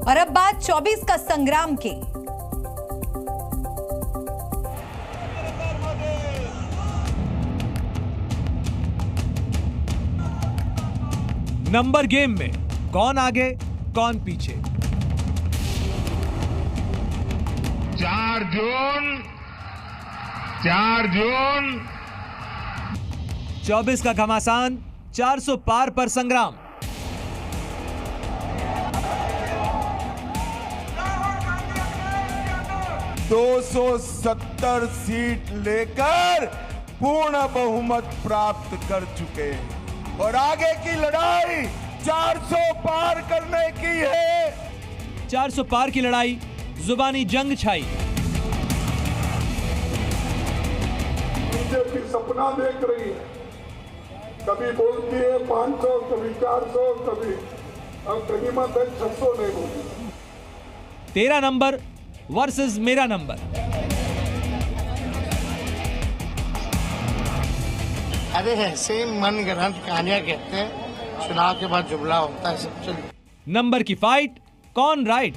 और अब बात 24 का संग्राम की। नंबर गेम में कौन आगे कौन पीछे। 4 जून 24 का घमासान, 400 पार पर संग्राम। (270) सीट लेकर पूर्ण बहुमत प्राप्त कर चुके हैं और आगे की लड़ाई 400 पार करने की है। 400 पार की लड़ाई, जुबानी जंग छाई। बीजेपी सपना देख रही है, कभी बोलती है 500, कभी 400, कभी अब गनीमत है 600 नहीं बोलती। 13 नंबर वर्सेस मेरा नंबर। अरे ऐसे मन ग्रंथ कहानियां कहते हैं, चुनाव के बाद जुमला होता है सब चल। नंबर की फाइट, कौन राइट।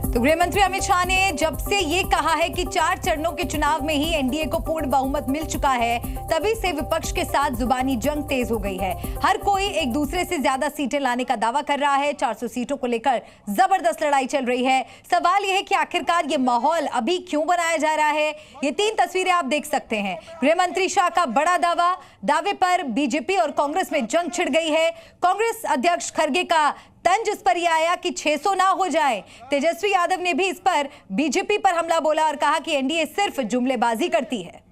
तो गृह मंत्री अमित शाह ने जब से ये कहा है कि 4 चरणों के चुनाव में ही एनडीए को पूर्ण बहुमत मिल चुका है, तभी से विपक्ष के साथ जुबानी जंग तेज हो गई है। हर कोई एक दूसरे से ज्यादा सीटें लाने का दावा कर रहा है। 400 सीटों को लेकर जबरदस्त लड़ाई चल रही है। सवाल यह है कि आखिरकार ये माहौल अभी क्यों बनाया जा रहा है। ये 3 तस्वीरें आप देख सकते हैं। गृह मंत्री शाह का बड़ा दावे पर बीजेपी और कांग्रेस में जंग छिड़ गई है। कांग्रेस अध्यक्ष खड़गे का तंज इस पर यह आया कि 600 ना हो जाए। तेजस्वी यादव ने भी इस पर बीजेपी पर हमला बोला और कहा कि एनडीए सिर्फ जुमलेबाजी करती है।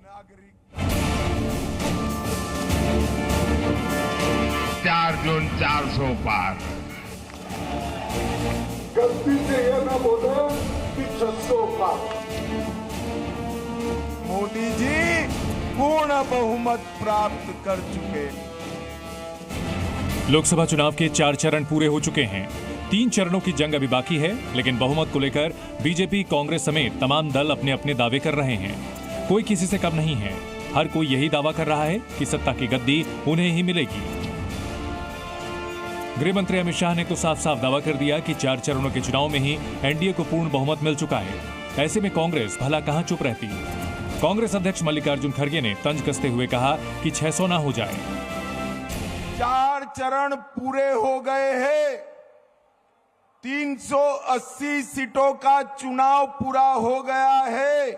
4 जून 400 पार। गलती से यह ना बोले कि 600 पार। मोदी जी पूर्ण बहुमत प्राप्त कर चुके। लोकसभा चुनाव के 4 चरण पूरे हो चुके हैं। 3 चरणों की जंग अभी बाकी है, लेकिन बहुमत को लेकर बीजेपी, कांग्रेस समेत तमाम दल अपने अपने दावे कर रहे हैं। कोई किसी से कम नहीं है। हर कोई यही दावा कर रहा है कि सत्ता की गद्दी उन्हें ही मिलेगी। गृह मंत्री अमित शाह ने तो साफ साफ दावा कर दिया कि 4 चरणों के चुनाव में ही एनडीए को पूर्ण बहुमत मिल चुका है। ऐसे में कांग्रेस भला कहां चुप रहती। कांग्रेस अध्यक्ष मल्लिकार्जुन खड़गे ने तंज कसते हुए कहा कि 600 ना हो जाए। 4 चरण पूरे हो गए हैं। 380 सीटों का चुनाव पूरा हो गया है।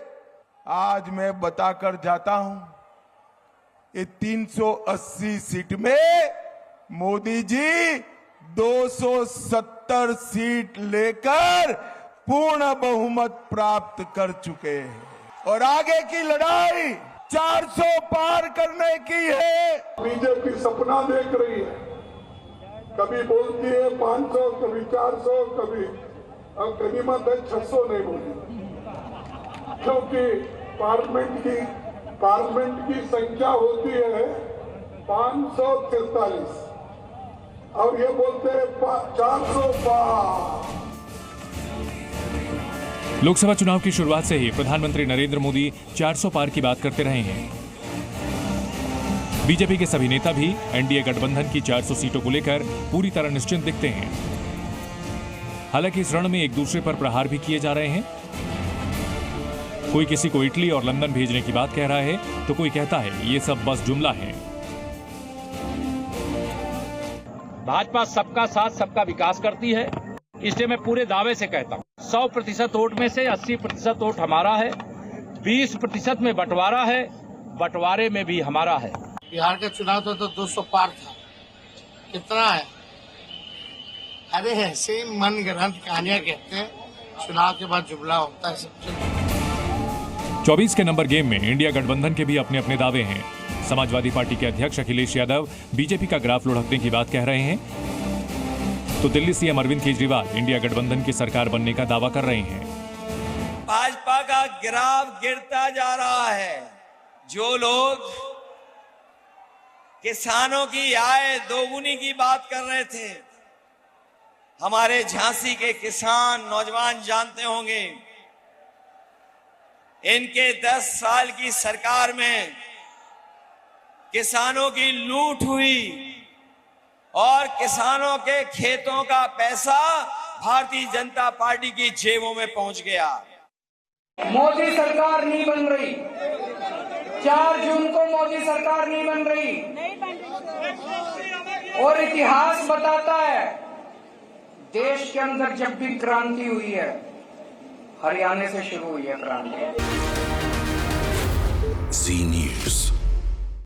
आज मैं बताकर जाता हूं, ये 380 सीट में मोदी जी 270 सीट लेकर पूर्ण बहुमत प्राप्त कर चुके हैं और आगे की लड़ाई 400 पार करने की है। बीजेपी सपना देख रही है, कभी बोलती है 500, कभी 400, कभी अब गनीमत है 600 नहीं बोलती, क्योंकि पार्लियामेंट की संख्या होती है 543 और ये बोलते हैं 400 पार। लोकसभा चुनाव की शुरुआत से ही प्रधानमंत्री नरेंद्र मोदी 400 पार की बात करते रहे हैं। बीजेपी के सभी नेता भी एनडीए गठबंधन की 400 सीटों को लेकर पूरी तरह निश्चिंत दिखते हैं। हालांकि इस रण में एक दूसरे पर प्रहार भी किए जा रहे हैं। कोई किसी को इटली और लंदन भेजने की बात कह रहा है, तो कोई कहता है ये सब बस जुमला है। भाजपा सबका साथ सबका विकास करती है, इसलिए मैं पूरे दावे से कहता हूं 100% वोट में से 80% वोट हमारा है, 20% में बंटवारा है, बंटवारे में भी हमारा है। बिहार का चुनाव तो 200 पार था, कितना है? अरे ऐसे मन ग्रंथ कहानियां कहते हैं, चुनाव के बाद जुमला होता है सब चल। 24 के नंबर गेम में इंडिया गठबंधन के भी अपने अपने दावे हैं। समाजवादी पार्टी के अध्यक्ष अखिलेश यादव बीजेपी का ग्राफ लुढ़कने की बात कह रहे हैं, तो दिल्ली सीएम अरविंद केजरीवाल इंडिया गठबंधन की सरकार बनने का दावा कर रहे हैं। भाजपा का ग्राफ गिरता जा रहा है। जो लोग किसानों की आय दोगुनी की बात कर रहे थे, हमारे झांसी के किसान नौजवान जानते होंगे, इनके 10 साल की सरकार में किसानों की लूट हुई और किसानों के खेतों का पैसा भारतीय जनता पार्टी की जेबों में पहुंच गया। मोदी सरकार नहीं बन रही, 4 जून को मोदी सरकार नहीं बन रही। और इतिहास बताता है देश के अंदर जब भी क्रांति हुई है हरियाणा से शुरू हुई है क्रांति।